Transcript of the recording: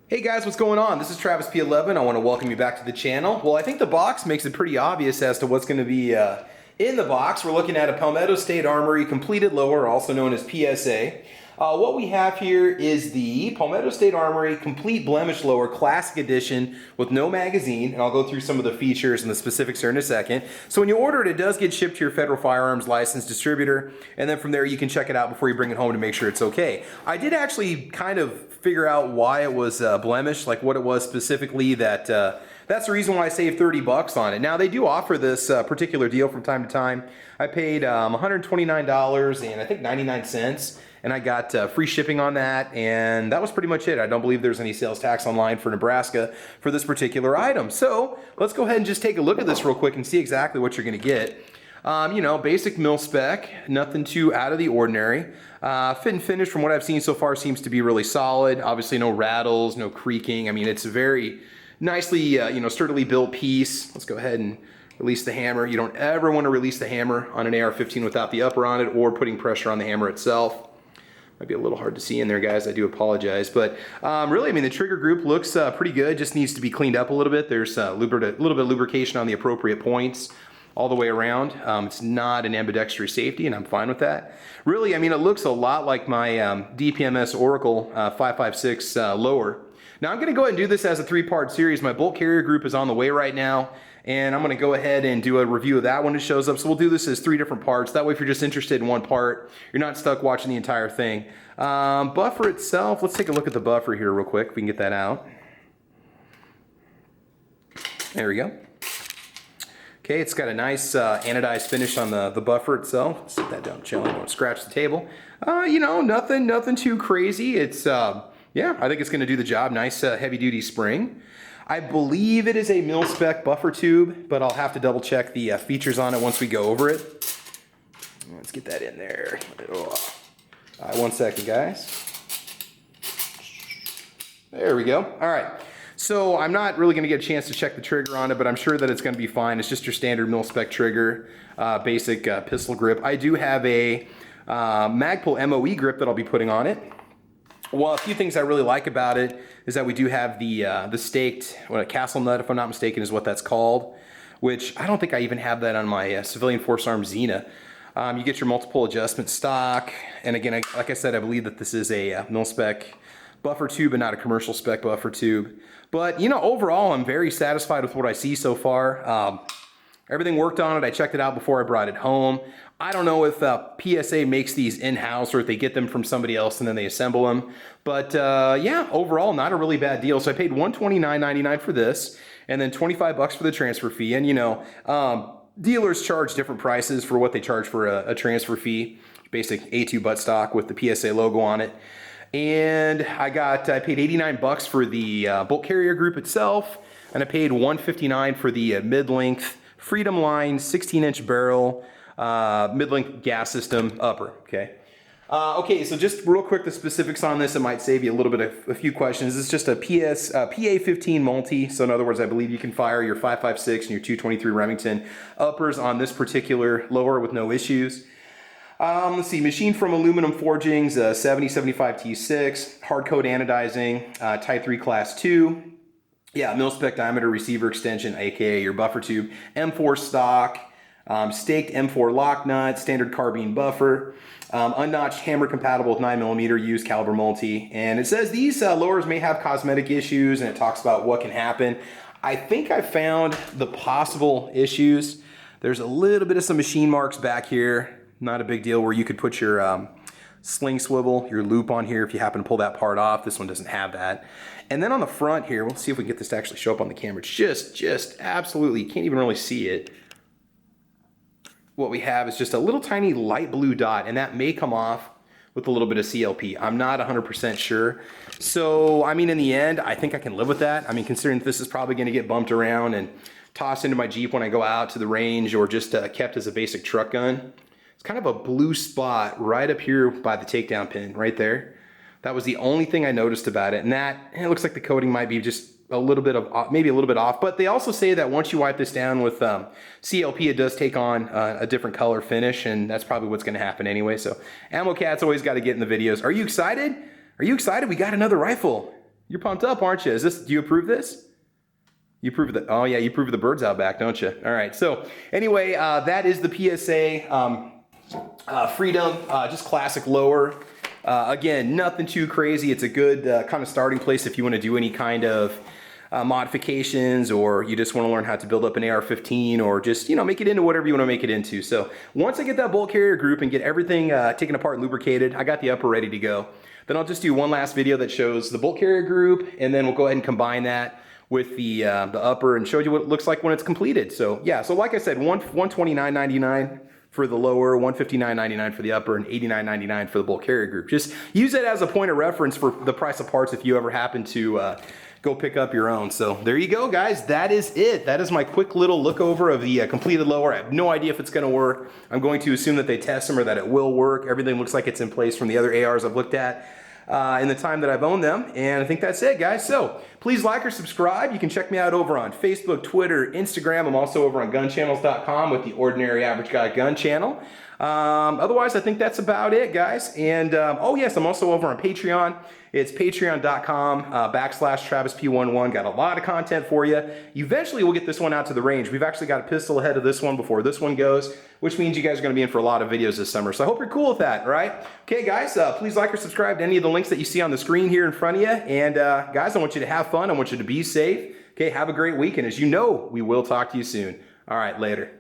Hey guys, what's going on? This is Travis P11. I want to welcome you back to the channel. Well, I think the box makes it pretty obvious as to what's going to be in the box. We're looking at a Plametto State Armory completed lower, also known as PSA. What we have here is the Plametto State Armory complete blemished lower classic edition with no magazine, and I'll go through some of the features and the specifics here in a second. So when you order it, it does get shipped to your federal firearms licensed distributor, and then from there you can check it out before you bring it home to make sure it's okay. I did actually kind of figure out why it was blemished, like what it was specifically that's the reason why I saved 30 bucks on it. Now they do offer this particular deal from time to time. I paid $129 and I think 99 cents, and I got free shipping on that, and that was pretty much it. I don't believe there's any sales tax online for Nebraska for this particular item. So let's go ahead and just take a look at this real quick and see exactly what you're gonna get. You know, basic mil-spec, nothing too out of the ordinary. Fit and finish from what I've seen so far seems to be really solid. Obviously no rattles, no creaking. I mean, it's a very nicely, you know, sturdily built piece. Let's go ahead and release the hammer. You don't ever want to release the hammer on an AR-15 without the upper on it or putting pressure on the hammer itself. Might be a little hard to see in there, guys. I do apologize. But really, I mean, the trigger group looks pretty good. Just needs to be cleaned up a little bit. There's a little bit of lubrication on the appropriate points all the way around. It's not an ambidextrous safety, and I'm fine with that. Really, I mean, it looks a lot like my DPMS Oracle 556 lower. Now, I'm going to go ahead and do this as a three-part series. My bolt carrier group is on the way right now, and I'm going to go ahead and do a review of that when it shows up. So we'll do this as 3 different parts. That way, if you're just interested in one part, you're not stuck watching the entire thing. Buffer itself, let's take a look at the buffer here real quick, if we can get that out. There we go. Okay, it's got a nice anodized finish on the buffer itself. Let's set that down gently, don't scratch the table. You know, nothing too crazy. It's, yeah, I think it's gonna do the job. Nice heavy duty spring. I believe it is a mil-spec buffer tube, but I'll have to double check the features on it once we go over it. Let's get that in there. All right, 1 second, guys. There we go, all right. So I'm not really gonna get a chance to check the trigger on it, but I'm sure that it's gonna be fine. It's just your standard mil-spec trigger, basic pistol grip. I do have a Magpul MOE grip that I'll be putting on it. Well, a few things I really like about it is that we do have the staked, a castle nut, if I'm not mistaken, is what that's called, which I don't think I even have that on my civilian force arm Xena. You get your multiple adjustment stock, and again, like I said, I believe that this is a mil-spec buffer tube and not a commercial spec buffer tube. But, you know, overall, I'm very satisfied with what I see so far. Everything worked on it. I checked it out before I brought it home. I don't know if PSA makes these in-house or if they get them from somebody else and then they assemble them. But yeah, overall, not a really bad deal. So I paid $129.99 for this, and then 25 bucks for the transfer fee. And you know, dealers charge different prices for what they charge for a transfer fee. Basic A2 buttstock with the PSA logo on it. And I paid 89 bucks for the bolt carrier group itself, and I paid $159 for the mid-length Freedom Line 16-inch barrel mid-length gas system upper. Okay. Okay, so just real quick, the specifics on this, it might save you a little bit of a few questions. It's just a PA-15 multi, so in other words, I believe you can fire your 5.56 and your 223 Remington uppers on this particular lower with no issues. Let's see, machined from aluminum forgings, 7075 T6, hard coat anodizing, Type 3 Class 2. Yeah, mil-spec diameter receiver extension, aka your buffer tube, M4 stock, staked M4 lock nut, standard carbine buffer, unnotched hammer compatible with 9mm used caliber multi. And it says these lowers may have cosmetic issues, and it talks about what can happen. I think I found the possible issues. There's a little bit of some machine marks back here. Not a big deal, where you could put your sling swivel, your loop on here if you happen to pull that part off. This one doesn't have that. And then on the front here, we'll see if we can get this to actually show up on the camera. It's just absolutely, you can't even really see it. What we have is just a little tiny light blue dot, and that may come off with a little bit of CLP. I'm not 100% sure. So, I mean, in the end, I think I can live with that. I mean, considering this is probably gonna get bumped around and tossed into my Jeep when I go out to the range, or just kept as a basic truck gun. It's kind of a blue spot right up here by the takedown pin, right there. That was the only thing I noticed about it. And that, it looks like the coating might be just a little bit of, maybe a little bit off. But they also say that once you wipe this down with CLP, it does take on a different color finish, and that's probably what's gonna happen anyway. So Ammo Cat's always gotta get in the videos. Are you excited? Are you excited? We got another rifle. You're pumped up, aren't you? Do you approve this? You approve the, oh yeah, you approve the birds out back, don't you? All right, so anyway, that is the PSA Freedom, just classic lower. Again, nothing too crazy. It's a good kind of starting place if you want to do any kind of modifications, or you just want to learn how to build up an AR-15, or just, you know, make it into whatever you want to make it into. So once I get that bolt carrier group and get everything taken apart and lubricated, I got the upper ready to go. Then I'll just do one last video that shows the bolt carrier group, and then we'll go ahead and combine that with the upper and show you what it looks like when it's completed. So yeah, so like I said, $129.99 for the lower, $159.99 for the upper, and $89.99 for the bolt carrier group. Just use it as a point of reference for the price of parts if you ever happen to go pick up your own. So there you go, guys. That is it. That is my quick little look over of the completed lower. I have no idea if it's going to work. I'm going to assume that they test them or that it will work. Everything looks like it's in place from the other ARs I've looked at in the time that I've owned them. And I think that's it, guys. So please like or subscribe. You can check me out over on Facebook, Twitter, Instagram. I'm also over on gunchannels.com with the Ordinary Average Guy Gun channel. Otherwise, I think that's about it, guys. And oh yes, I'm also over on Patreon. It's patreon.com/TravisP11. Got a lot of content for you. Eventually, we'll get this one out to the range. We've actually got a pistol ahead of this one before this one goes, which means you guys are going to be in for a lot of videos this summer. So I hope you're cool with that, right? Okay, guys, please like or subscribe to any of the links that you see on the screen here in front of you. And guys, I want you to have fun. I want you to be safe. Okay, have a great week. And as you know, we will talk to you soon. All right, later.